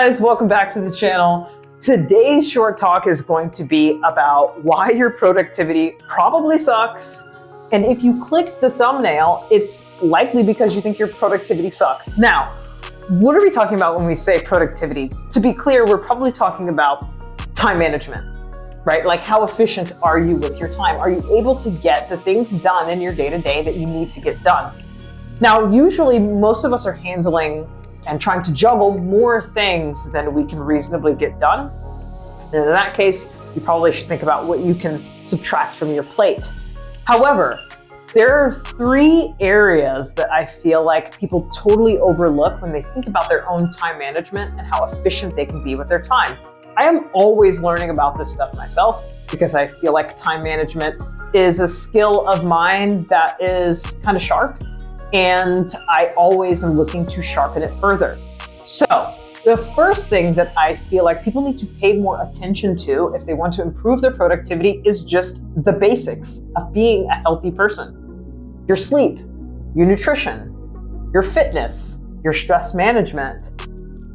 guys, welcome back to the channel. Today's short talk is going to be about why your productivity probably sucks. And if you clicked the thumbnail, it's likely because you think your productivity sucks. Now, what are we talking about when we say productivity? To be clear, we're probably talking about time management, right? Like, how efficient are you with your time? Are you able to get the things done in your day-to-day that you need to get done? Now, usually most of us are handling and trying to juggle more things than we can reasonably get done. And in that case, you probably should think about what you can subtract from your plate. However, there are three areas that I feel like people totally overlook when they think about their own time management and how efficient they can be with their time. I am always learning about this stuff myself because I feel like time management is a skill of mine that is kind of sharp, and I always am looking to sharpen it further. So the first thing that I feel like people need to pay more attention to if they want to improve their productivity is just the basics of being a healthy person. Your sleep, your nutrition, your fitness, your stress management.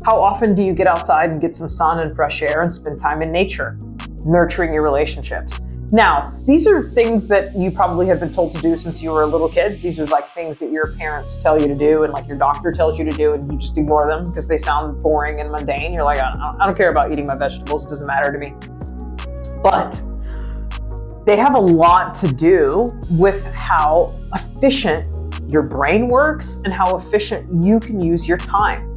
How often do you get outside and get some sun and fresh air and spend time in nature? Nurturing your relationships. Now, these are things that you probably have been told to do since you were a little kid. These are like things that your parents tell you to do and like your doctor tells you to do, and you just ignore them because they sound boring and mundane. You're like, I don't care about eating my vegetables. It doesn't matter to me. But they have a lot to do with how efficient your brain works and how efficient you can use your time.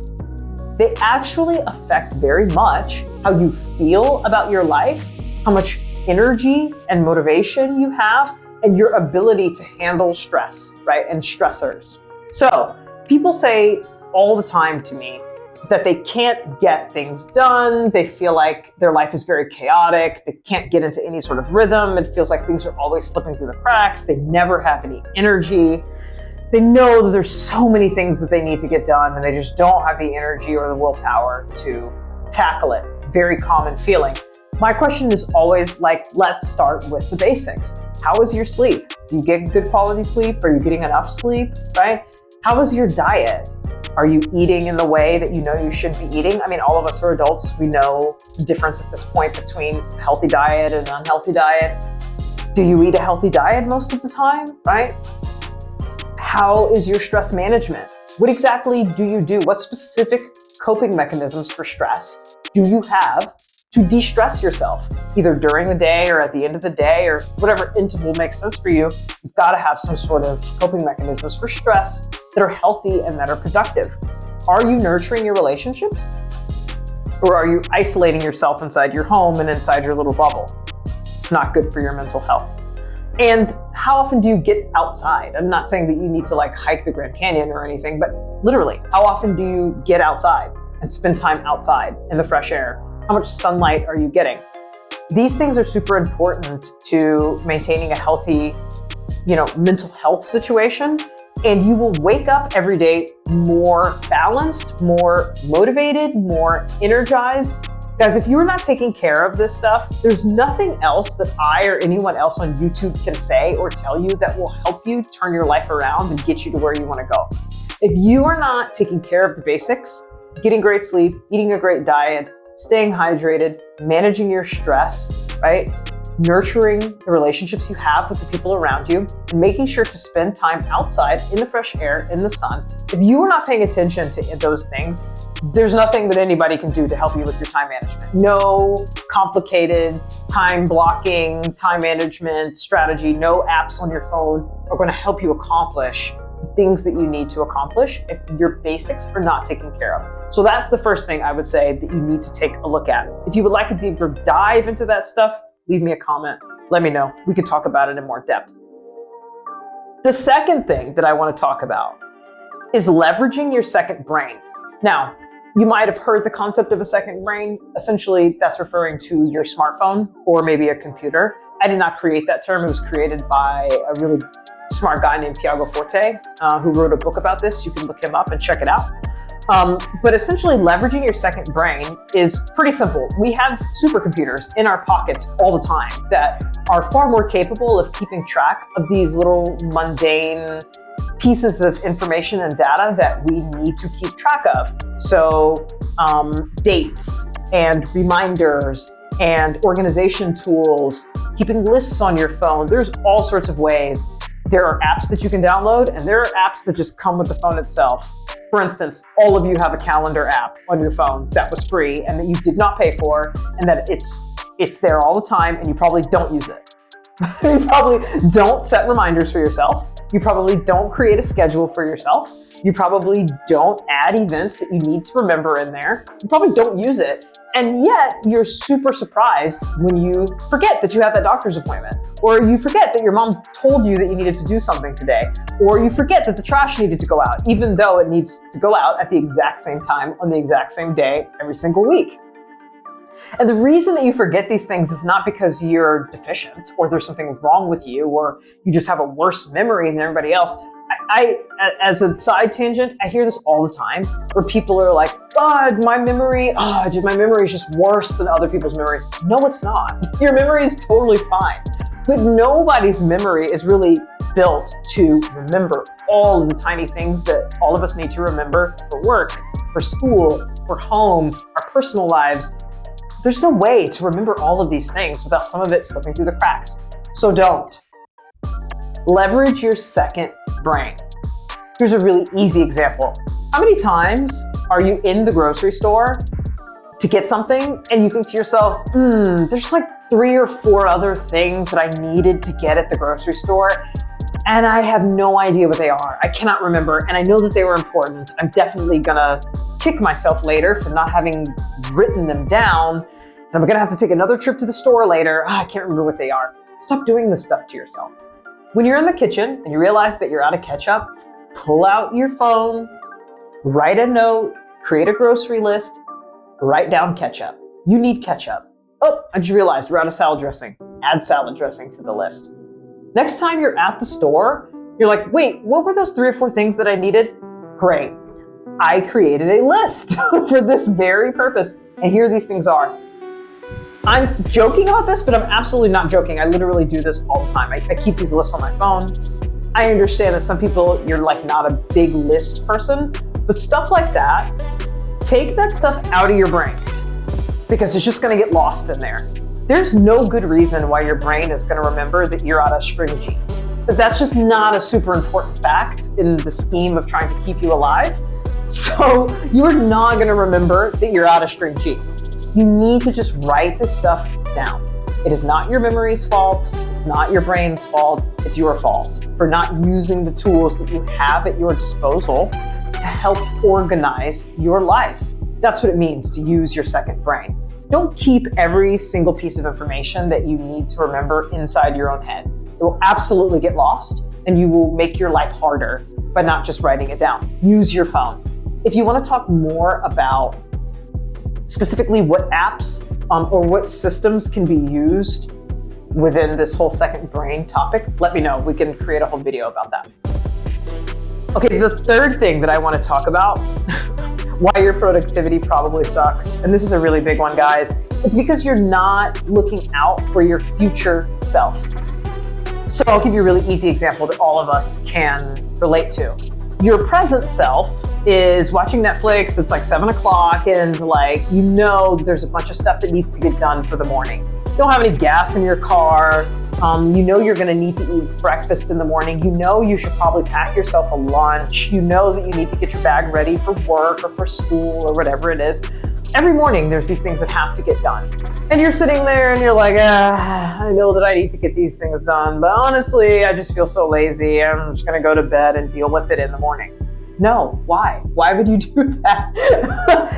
They actually affect very much how you feel about your life, how much energy and motivation you have, and your ability to handle stress, right? And stressors. So people say all the time to me that they can't get things done. They feel like their life is very chaotic. They can't get into any sort of rhythm. It feels like things are always slipping through the cracks. They never have any energy. They know that there's so many things that they need to get done, and they just don't have the energy or the willpower to tackle it. Very common feeling. My question is always like, let's start with the basics. How is your sleep? Do you get good quality sleep? Are you getting enough sleep, right? How is your diet? Are you eating in the way that you know you should be eating? I mean, all of us are adults. We know the difference at this point between a healthy diet and an unhealthy diet. Do you eat a healthy diet most of the time, right? How is your stress management? What exactly do you do? What specific coping mechanisms for stress do you have to de-stress yourself, either during the day or at the end of the day, or whatever interval makes sense for you? You've got to have some sort of coping mechanisms for stress that are healthy and that are productive. Are you nurturing your relationships? Or are you isolating yourself inside your home and inside your little bubble? It's not good for your mental health. And how often do you get outside? I'm not saying that you need to like hike the Grand Canyon or anything, but literally, how often do you get outside and spend time outside in the fresh air? How much sunlight are you getting? These things are super important to maintaining a healthy, mental health situation. And you will wake up every day more balanced, more motivated, more energized. Guys, if you are not taking care of this stuff, there's nothing else that I or anyone else on YouTube can say or tell you that will help you turn your life around and get you to where you want to go. If you are not taking care of the basics, getting great sleep, eating a great diet, staying hydrated, managing your stress, right? Nurturing the relationships you have with the people around you, and making sure to spend time outside in the fresh air, in the sun. If you are not paying attention to those things, there's nothing that anybody can do to help you with your time management. No complicated time blocking, time management strategy, no apps on your phone are going to help you accomplish the things that you need to accomplish if your basics are not taken care of. So that's the first thing I would say that you need to take a look at. If you would like a deeper dive into that stuff, leave me a comment. Let me know. We could talk about it in more depth. The second thing that I want to talk about is leveraging your second brain. Now, you might have heard the concept of a second brain. Essentially, that's referring to your smartphone or maybe a computer. I did not create that term. It was created by a really smart guy named Tiago Forte, who wrote a book about this. You can look him up and check it out. But essentially, leveraging your second brain is pretty simple. We have supercomputers in our pockets all the time that are far more capable of keeping track of these little mundane pieces of information and data that we need to keep track of. So dates and reminders and organization tools, keeping lists on your phone. There's all sorts of ways. There are apps that you can download, and there are apps that just come with the phone itself. For instance, all of you have a calendar app on your phone that was free and that you did not pay for, and that it's there all the time, and you probably don't use it. You probably don't set reminders for yourself. You probably don't create a schedule for yourself. You probably don't add events that you need to remember in there. You probably don't use it. And yet you're super surprised when you forget that you have that doctor's appointment, or you forget that your mom told you that you needed to do something today, or you forget that the trash needed to go out, even though it needs to go out at the exact same time on the exact same day every single week. And the reason that you forget these things is not because you're deficient or there's something wrong with you or you just have a worse memory than everybody else. I as a side tangent, I hear this all the time where people are like, God, my memory is just worse than other people's memories. No, it's not. Your memory is totally fine. But nobody's memory is really built to remember all of the tiny things that all of us need to remember for work, for school, for home, our personal lives. There's no way to remember all of these things without some of it slipping through the cracks. So don't. Leverage your second brain. Here's a really easy example. How many times are you in the grocery store to get something and you think to yourself, there's like 3 or 4 other things that I needed to get at the grocery store, and I have no idea what they are. I cannot remember, and I know that they were important. I'm definitely gonna kick myself later for not having written them down, and I'm gonna have to take another trip to the store later. I can't remember what they are. Stop doing this stuff to yourself. When you're in the kitchen and you realize that you're out of ketchup, pull out your phone, write a note, create a grocery list, write down ketchup. You need ketchup. Oh, I just realized we're out of salad dressing. Add salad dressing to the list. Next time you're at the store, you're like, wait, what were those 3 or 4 things that I needed? Great. I created a list for this very purpose, and here these things are. I'm joking about this, but I'm absolutely not joking. I literally do this all the time. I keep these lists on my phone. I understand that some people, you're like not a big list person, but stuff like that, take that stuff out of your brain because it's just gonna get lost in there. There's no good reason why your brain is gonna remember that you're out of string jeans. But that's just not a super important fact in the scheme of trying to keep you alive. So you're not gonna remember that you're out of string jeans. You need to just write this stuff down. It is not your memory's fault. It's not your brain's fault. It's your fault for not using the tools that you have at your disposal to help organize your life. That's what it means to use your second brain. Don't keep every single piece of information that you need to remember inside your own head. It will absolutely get lost, and you will make your life harder by not just writing it down. Use your phone. If you want to talk more about specifically what apps or what systems can be used within this whole second brain topic, let me know. We can create a whole video about that. Okay, the third thing that I want to talk about, why your productivity probably sucks, and this is a really big one, guys. It's because you're not looking out for your future self. So I'll give you a really easy example that all of us can relate to. Your present self is watching Netflix. It's like 7 o'clock and like, you know, there's a bunch of stuff that needs to get done for the morning. You don't have any gas in your car. You know you're gonna need to eat breakfast in the morning. You know you should probably pack yourself a lunch. You know that you need to get your bag ready for work or for school or whatever it is. Every morning there's these things that have to get done. And you're sitting there and you're like, I know that I need to get these things done, but honestly, I just feel so lazy. I'm just gonna go to bed and deal with it in the morning. No, why? Why would you do that?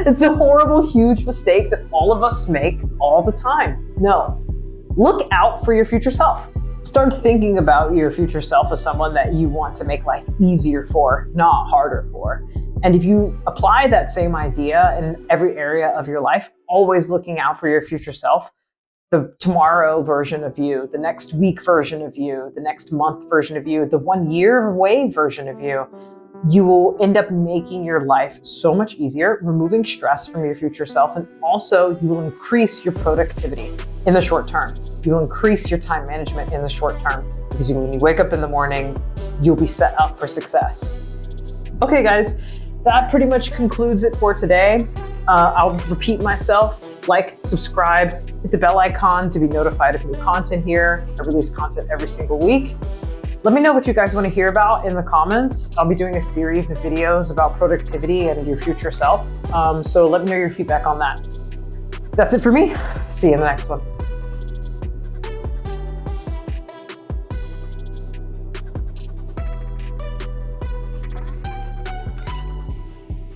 It's a horrible, huge mistake that all of us make all the time. No, look out for your future self. Start thinking about your future self as someone that you want to make life easier for, not harder for. And if you apply that same idea in every area of your life, always looking out for your future self, the tomorrow version of you, the next week version of you, the next month version of you, the 1 year away version of you, you will end up making your life so much easier, removing stress from your future self, and also you will increase your productivity in the short term. You will increase your time management in the short term because when you wake up in the morning, you'll be set up for success. Okay, guys, that pretty much concludes it for today. I'll repeat myself. Like, subscribe, hit the bell icon to be notified of new content here. I release content every single week. Let me know what you guys want to hear about in the comments. I'll be doing a series of videos about productivity and your future self. So let me know your feedback on that. That's it for me. See you in the next one.